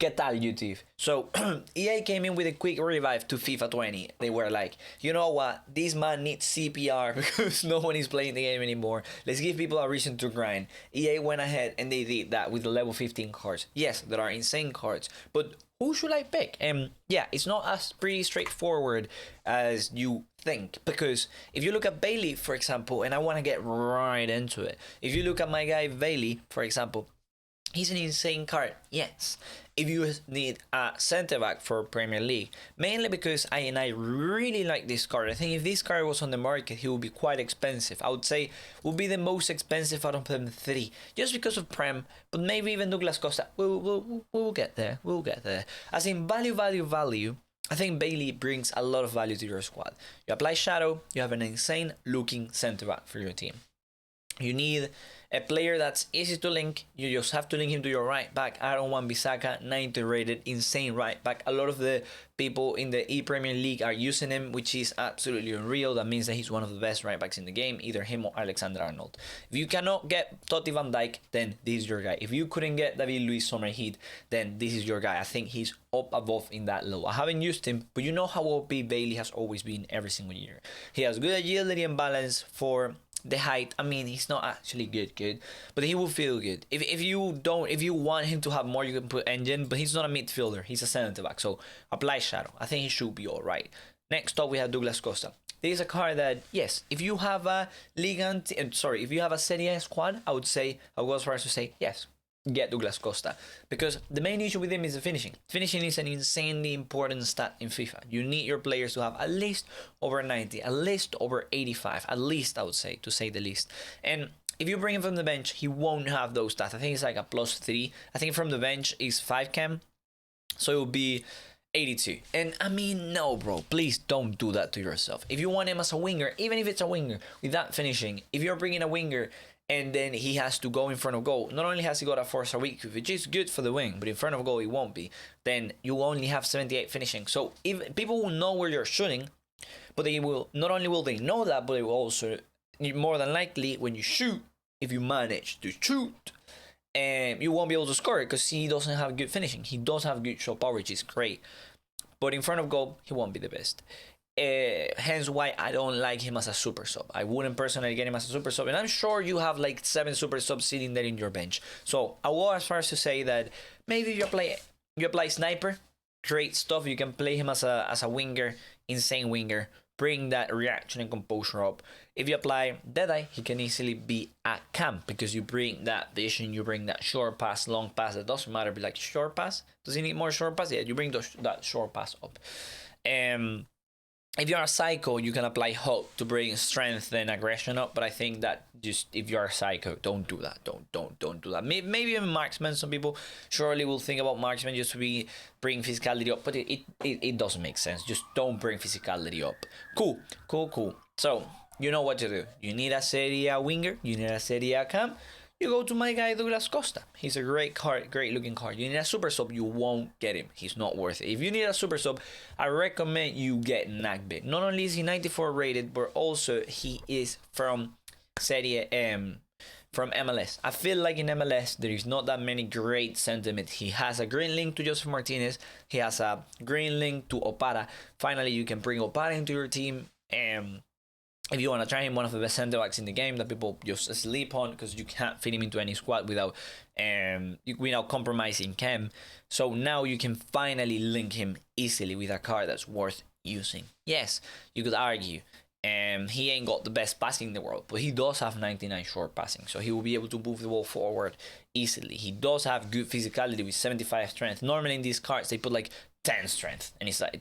¿Qué tal, YouTube? So, EA came in with a quick revive to FIFA 20. They were like, you know what? This man needs CPR because no one is playing the game anymore. Let's give people a reason to grind. EA went ahead and they did that with the level 15 cards. Yes, there are insane cards, but who should I pick? Yeah, it's not as pretty straightforward as you think, because if you look at Bailey, for example, and I want to get right into it. If you look at my guy Bailey, for example, he's an insane card, yes. If you need a center back for Premier League, mainly because I really like this card. I think if this card was on the market, he would be quite expensive. I would say would be the most expensive out of them three, just because of Prem, but maybe even Douglas Costa. We'll get there. We'll get there. As in value. I think Bailey brings a lot of value to your squad. You apply Shadow, you have an insane looking center back for your team. You need a player that's easy to link. You just have to link him to your right back. Aaron Wan-Bissaka, 90 rated, insane right back. A lot of the people in the E-Premier League are using him, which is absolutely unreal. That means that he's one of the best right backs in the game, either him or Alexander-Arnold. If you cannot get Totti van Dijk, then this is your guy. If you couldn't get David Luiz Sommerheat, then this is your guy. I think he's up above in that level. I haven't used him, but you know how OP Bailey has always been every single year. He has good agility and balance for the height. I mean, he's not actually good, but he will feel good. If you want him to have more, you can put engine, but he's not a midfielder, he's a center back, so apply Shadow. I think he should be all right. Next up, we have Douglas Costa. This is a card that, yes, if you have a if you have a Serie A squad, I would go as far as to say yes, get Douglas Costa, because the main issue with him is the finishing. Finishing is an insanely important stat in FIFA. You need your players to have at least over 90, at least over 85, at least, I would say, to say the least. And if you bring him from the bench, he won't have those stats. I think it's like a +3. I think from the bench is 5 cam, so it will be 82. And I mean, no, bro, please don't do that to yourself. If you want him as a winger, even if it's a winger with that finishing, if you're bringing a winger and then he has to go in front of goal, not only has he got a Forza week, which is good for the wing, but in front of goal he won't be, then you only have 78 finishing. So if people will know where you're shooting, but they will, not only will they know that, but they will also, more than likely, when you shoot, if you manage to shoot, you won't be able to score it because he doesn't have good finishing. He does have good shot power, which is great, but in front of goal, he won't be the best. Hence why I don't like him as a super sub. I wouldn't personally get him as a super sub, and I'm sure you have like 7 super subs sitting there in your bench. So I will as far as to say that maybe you apply Sniper, great stuff. You can play him as a winger, insane winger. Bring that reaction and composure up. If you apply Deadeye, he can easily be a cam because you bring that vision, you bring that short pass, long pass. It doesn't matter, but like short pass. Does he need more short pass? Yeah, you bring that short pass up. If you're a psycho, you can apply hope to bring strength and aggression up, but I think that just if you're a psycho, don't do that. Don't do that. Maybe even marksman. Some people surely will think about marksman just to bring physicality up, but it doesn't make sense. Just don't bring physicality up. Cool. So you know what to do. You need a Serie A winger. You need a Serie A cam. You go to my guy Douglas Costa. He's a great card, great looking card. You need a super sub, you won't get him. He's not worth it. If you need a super sub, I recommend you get Nagbe. Not only is he 94 rated, but also he is from Serie from MLS. I feel like in MLS there is not that many great sentiments. He has a green link to Joseph Martinez. He has a green link to Opara. Finally, you can bring Opara into your team. If you want to try him, one of the best center backs in the game that people just sleep on because you can't fit him into any squad without compromising chem. So now you can finally link him easily with a card that's worth using. Yes, you could argue he ain't got the best passing in the world, but he does have 99 short passing, so he will be able to move the ball forward easily. He does have good physicality with 75 strength. Normally in these cards they put like 10 strength and it's like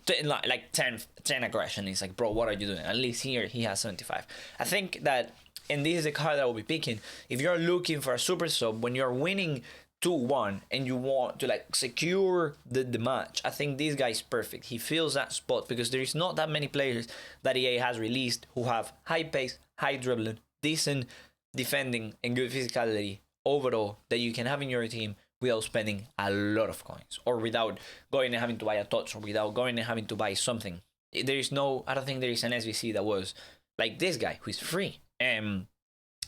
10 aggression. It's like, bro, what are you doing? At least here he has 75. I think that, and this is the card that I will be picking, if you're looking for a super sub when you're winning 2-1 and you want to like secure the match, I think this guy is perfect. He fills that spot because there is not that many players that EA has released who have high pace, high dribbling, decent defending and good physicality overall that you can have in your team without spending a lot of coins, or without going and having to buy a touch, or without going and having to buy something. I don't think there is an SBC that was like this guy who is free.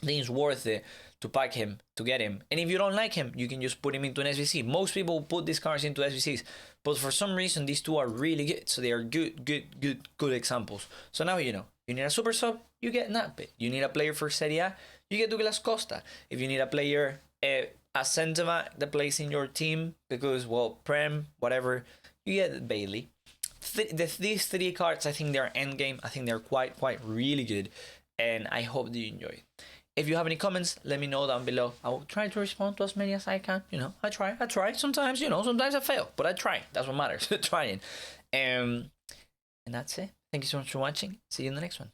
I think it's worth it to pack him, to get him. And if you don't like him, you can just put him into an SBC. Most people put these cards into SBCs, but for some reason, these two are really good. So they are good examples. So now you know. You need a super sub, you get Nagbe. You need a player for Serie A, you get Douglas Costa. If you need a player, a centre back that plays in your team, because, well, prem, whatever, you get Bailey. These three cards, I think they're endgame. I think they're quite really good, and I hope that you enjoy. If you have any comments, let me know down below. I will try to respond to as many as I can. You know, I try. Sometimes, you know, sometimes I fail, but I try. That's what matters. Trying. And that's it. Thank you so much for watching. See you in the next one.